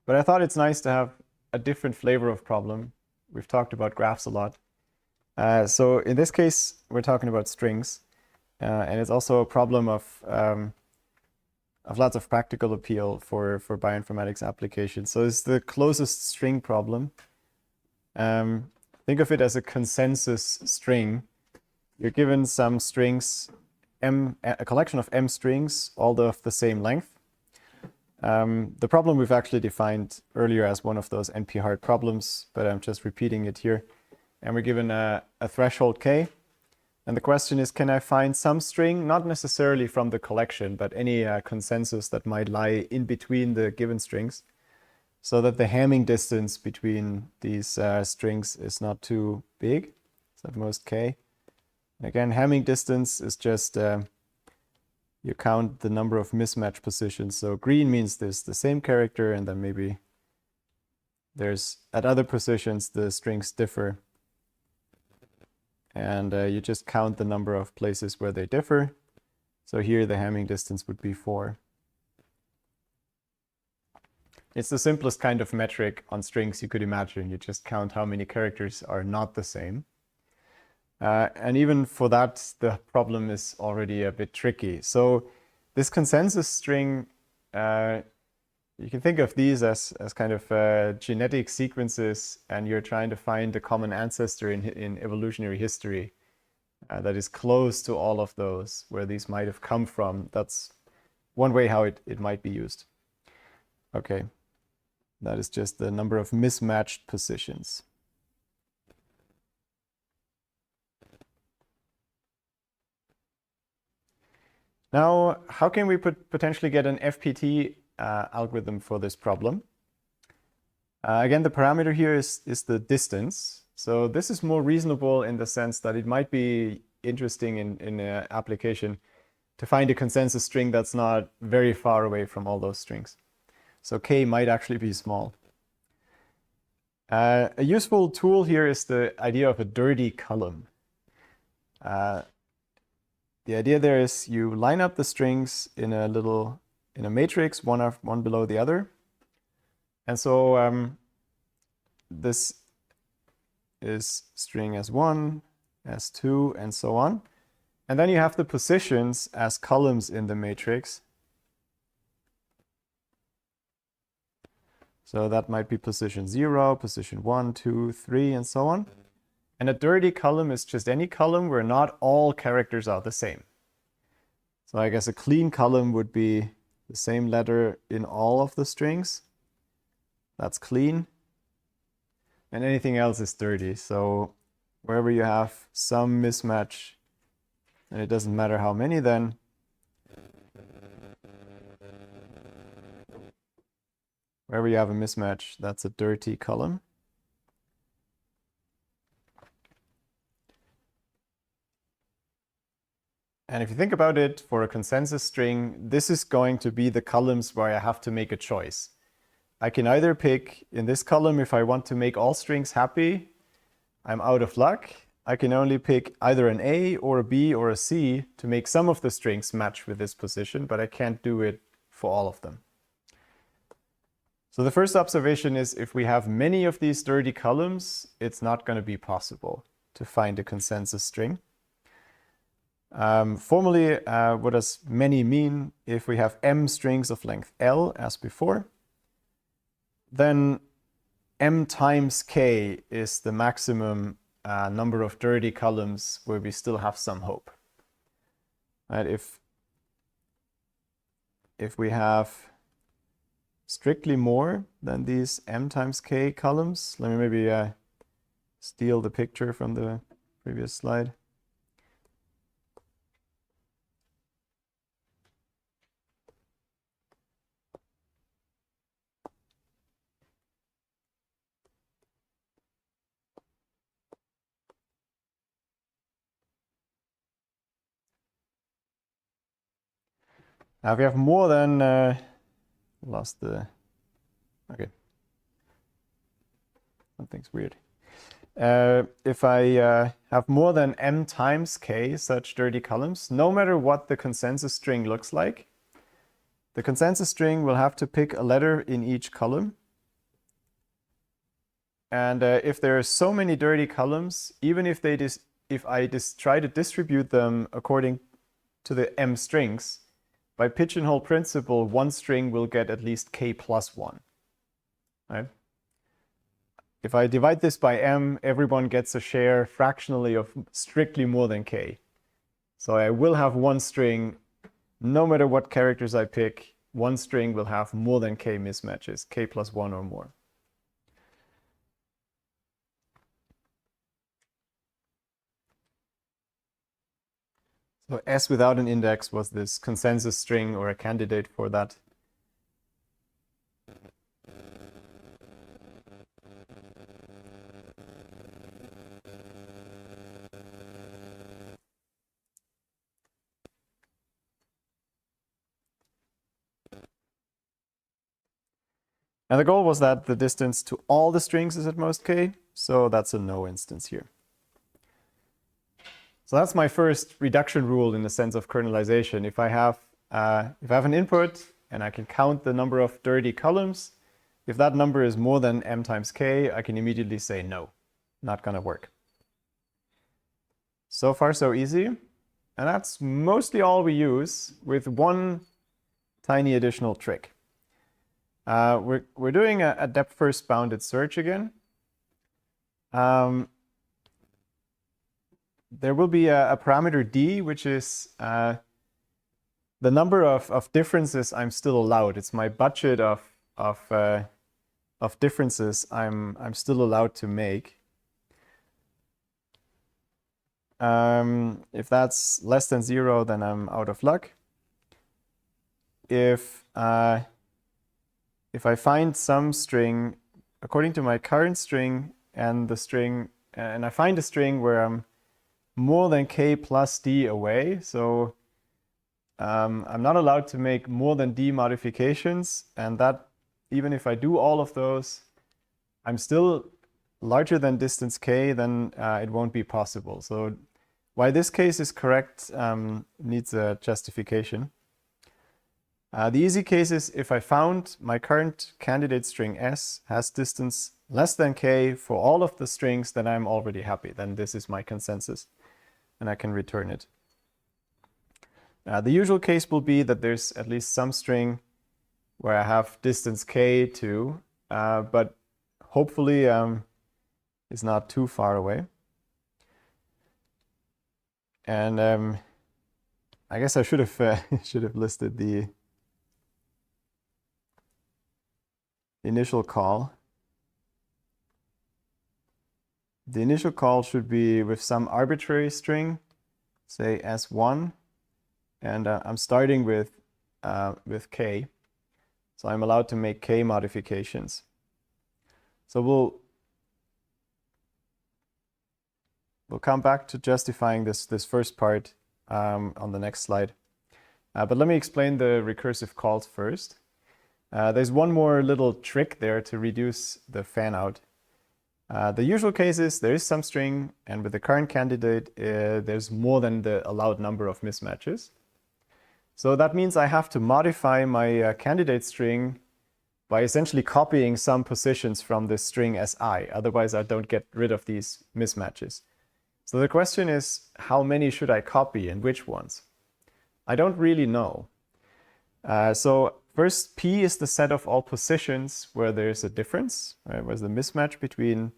But I thought it's nice to have a different flavor of problem. We've talked about graphs a lot. So in this case, we're talking about strings. And it's also a problem of lots of practical appeal for bioinformatics applications. So it's the closest string problem. Think of it as a consensus string. You're given some strings, a collection of m strings, all of the same length. The problem we've actually defined earlier as one of those NP-hard problems, but I'm just repeating it here. And we're given a threshold k. And the question is, can I find some string, not necessarily from the collection, but any consensus that might lie in between the given strings, so that the Hamming distance between these strings is not too big. It's at most k. Again, Hamming distance is just you count the number of mismatch positions. So green means there's the same character, and then maybe there's at other positions the strings differ. And you just count the number of places where they differ. So here the Hamming distance would be 4. It's the simplest kind of metric on strings you could imagine. You just count how many characters are not the same. And even for that, the problem is already a bit tricky. So this consensus string, you can think of these as kind of genetic sequences, and you're trying to find a common ancestor in evolutionary history that is close to all of those, where these might have come from. That's one way how it might be used. Okay, that is just the number of mismatched positions. Now, how can we potentially get an FPT algorithm for this problem? Again, the parameter here is the distance. So this is more reasonable in the sense that it might be interesting in an application to find a consensus string that's not very far away from all those strings. So k might actually be small. A useful tool here is the idea of a dirty column. The idea there is you line up the strings in a matrix, one below the other. And so this is string S1, S2, and so on. And then you have the positions as columns in the matrix. So that might be position 0, position 1, 2, 3, and so on. And a dirty column is just any column where not all characters are the same. So I guess a clean column would be the same letter in all of the strings. That's clean. And anything else is dirty. So wherever you have some mismatch, and it doesn't matter how many then, wherever you have a mismatch, that's a dirty column. And if you think about it, for a consensus string, this is going to be the columns where I have to make a choice. I can either pick in this column, if I want to make all strings happy, I'm out of luck. I can only pick either an A or a B or a C to make some of the strings match with this position, but I can't do it for all of them. So the first observation is if we have many of these dirty columns, it's not going to be possible to find a consensus string. Formally, what does many mean? If we have m strings of length L as before, then m times k is the maximum number of dirty columns where we still have some hope. Right? If we have strictly more than these m times k columns, let me maybe steal the picture from the previous slide. Now, if we have more than, okay. Something's weird. If I have more than m times k such dirty columns, no matter what the consensus string looks like, the consensus string will have to pick a letter in each column. And if there are so many dirty columns, even if I try to distribute them according to the m strings, by pigeonhole principle, one string will get at least k plus 1. Right? If I divide this by m, everyone gets a share fractionally of strictly more than k. So I will have one string, no matter what characters I pick, one string will have more than k mismatches, k plus 1 or more. So S without an index was this consensus string or a candidate for that. And the goal was that the distance to all the strings is at most k, so that's a no instance here. So that's my first reduction rule in the sense of kernelization. If I have an input and I can count the number of dirty columns, if that number is more than m times k, I can immediately say no, not gonna work. So far so easy. And that's mostly all we use, with one tiny additional trick. We're doing a depth first bounded search again. There will be a parameter d, which is the number of differences I'm still allowed. It's my budget of differences I'm still allowed to make. If that's less than 0, then I'm out of luck. If I find some string according to my current string and I find a string where I'm more than k plus d away, so I'm not allowed to make more than d modifications, and that even if I do all of those, I'm still larger than distance k, then it won't be possible. So why this case is correct needs a justification. The easy case is if I found my current candidate string s has distance less than k for all of the strings, then I'm already happy. Then this is my consensus, and I can return it. The usual case will be that there's at least some string where I have distance k too, but hopefully it's not too far away. And I guess I should have listed the initial call. The initial call should be with some arbitrary string, say s1, and I'm starting with k, so I'm allowed to make k modifications. So we'll come back to justifying this first part on the next slide. But let me explain the recursive calls first. There's one more little trick there to reduce the fan out. The usual case is there is some string, and with the current candidate, there's more than the allowed number of mismatches. So that means I have to modify my candidate string by essentially copying some positions from this string si. Otherwise, I don't get rid of these mismatches. So the question is, how many should I copy and which ones? I don't really know. So first, P is the set of all positions where there's a difference, right? Where's the mismatch between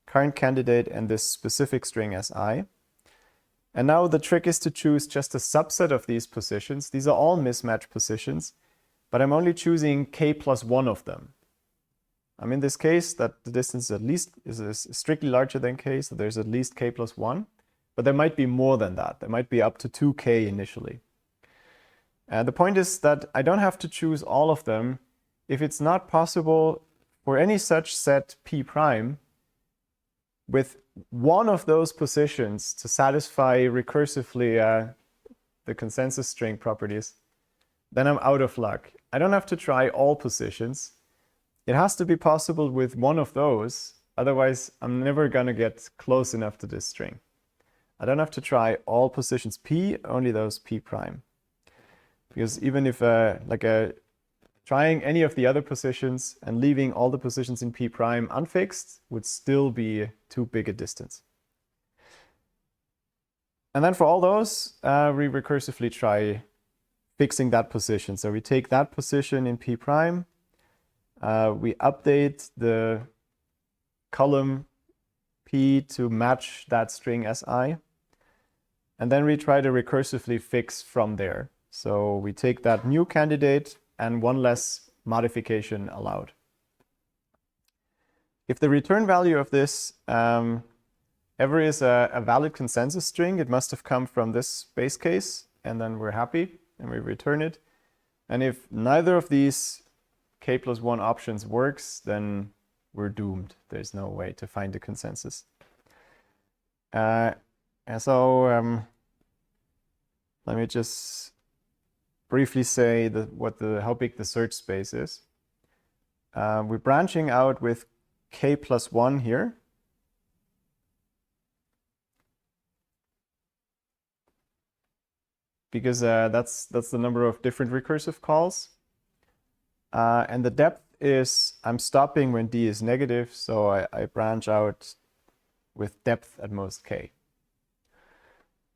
current candidate and this specific string si. And now the trick is to choose just a subset of these positions. These are all mismatch positions, but I'm only choosing k plus 1 of them. In this case, that the distance at least is strictly larger than k, so there's at least k plus 1, but there might be more than that. There might be up to 2k initially. And the point is that I don't have to choose all of them if it's not possible for any such set p prime with one of those positions to satisfy recursively the consensus string properties, then I'm out of luck. I don't have to try all positions. It has to be possible with one of those, otherwise I'm never gonna get close enough to this string. I don't have to try all positions p, only those p prime. Because even if like a trying any of the other positions and leaving all the positions in P prime unfixed would still be too big a distance. And then for all those, we recursively try fixing that position. So we take that position in P prime, we update the column P to match that string Si, and then we try to recursively fix from there. So we take that new candidate and one less modification allowed. If the return value of this ever is a valid consensus string, it must have come from this base case, and then we're happy and we return it. And if neither of these k+1 options works, then we're doomed. There's no way to find a consensus. And so let me just briefly say how big the search space is. We're branching out with k+1 here. Because that's the number of different recursive calls. And the depth is, I'm stopping when d is negative, so I branch out with depth at most k.